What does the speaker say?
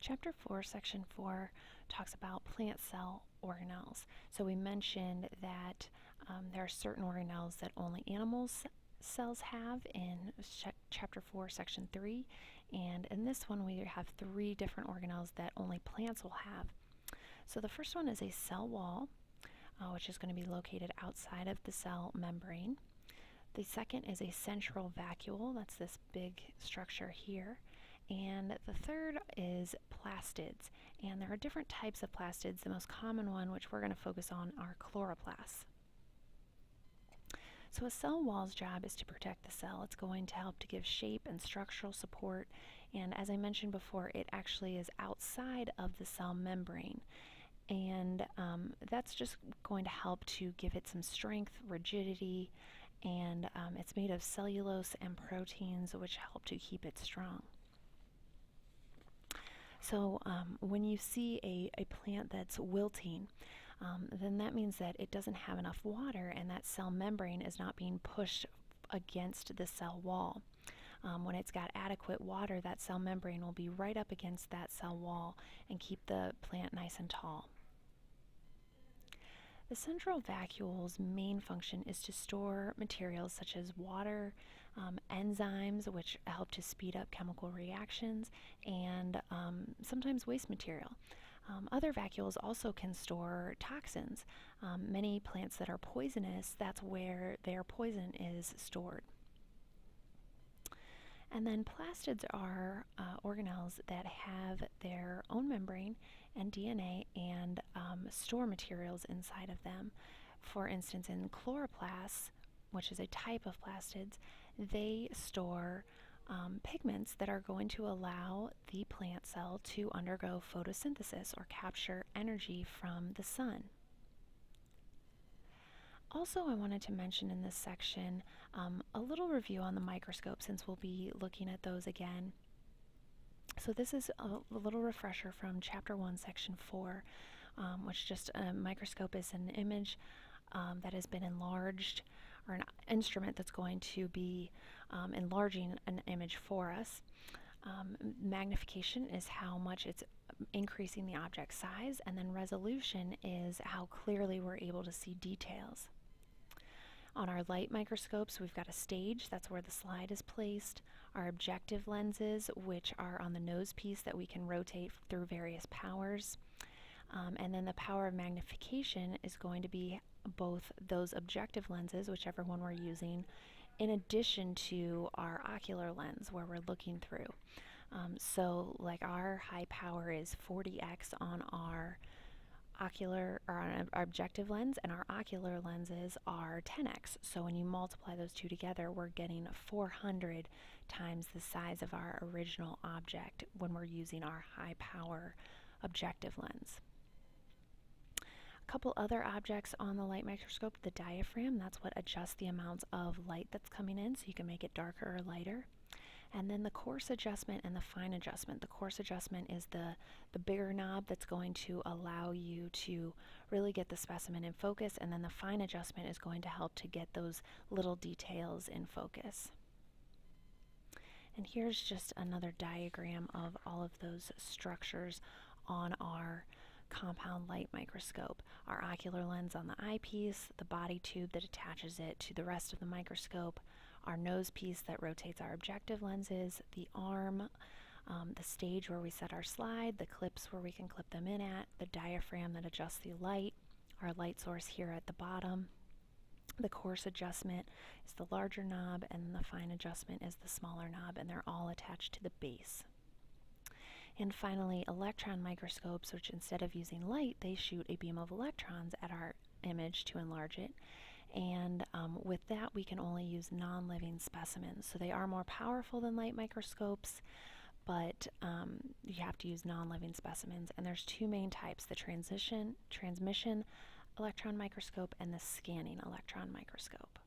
Chapter 4, Section 4 talks about plant cell organelles. So we mentioned that there are certain organelles that only animals cells have in Chapter 4, Section 3, and in this one we have 3 different organelles that only plants will have. So the first one is a cell wall, which is going to be located outside of the cell membrane. The second is a central vacuole, that's this big structure here. And the third is plastids, and there are different types of plastids. The most common one, which we're going to focus on, are chloroplasts. So a cell wall's job is to protect the cell. It's going to help to give shape and structural support, and as I mentioned before, it actually is outside of the cell membrane. And that's just going to help to give it some strength, rigidity, and it's made of cellulose and proteins, which help to keep it strong. So when you see a plant that's wilting, then that means that it doesn't have enough water and that cell membrane is not being pushed against the cell wall. When it's got adequate water, that cell membrane will be right up against that cell wall and keep the plant nice and tall. The central vacuole's main function is to store materials such as water, enzymes, which help to speed up chemical reactions, and sometimes waste material. Other vacuoles also can store toxins. Many plants that are poisonous, that's where their poison is stored. And then plastids are organelles that have their own membrane and DNA and store materials inside of them. For instance, in chloroplasts, which is a type of plastids, they store pigments that are going to allow the plant cell to undergo photosynthesis or capture energy from the sun. Also, I wanted to mention in this section a little review on the microscope, since we'll be looking at those again. So this is a little refresher from Chapter 1, Section 4, which just a microscope is an image that has been enlarged, or an instrument that's going to be enlarging an image for us. Magnification is how much it's increasing the object size, and then resolution is how clearly we're able to see details. On our light microscopes, we've got a stage, that's where the slide is placed, our objective lenses, which are on the nose piece that we can rotate through various powers, and then the power of magnification is going to be both those objective lenses, whichever one we're using, in addition to our ocular lens where we're looking through. So like our high power is 40x on our ocular or on our objective lens, and our ocular lenses are 10x. So when you multiply those two together, we're getting 400 times the size of our original object when we're using our high power objective lens. A couple other objects on the light microscope: the diaphragm, that's what adjusts the amounts of light that's coming in so you can make it darker or lighter. And then the coarse adjustment and the fine adjustment. The coarse adjustment is the bigger knob that's going to allow you to really get the specimen in focus, and then the fine adjustment is going to help to get those little details in focus. And here's just another diagram of all of those structures on our compound light microscope. Our ocular lens on the eyepiece, the body tube that attaches it to the rest of the microscope, our nose piece that rotates our objective lenses, the arm, the stage where we set our slide, the clips where we can clip them in at, the diaphragm that adjusts the light, our light source here at the bottom. The coarse adjustment is the larger knob, and the fine adjustment is the smaller knob, and they're all attached to the base. And finally, electron microscopes, which instead of using light, they shoot a beam of electrons at our image to enlarge it. And with that, we can only use non-living specimens. So they are more powerful than light microscopes, but you have to use non-living specimens. And there's two main types: the transmission electron microscope and the scanning electron microscope.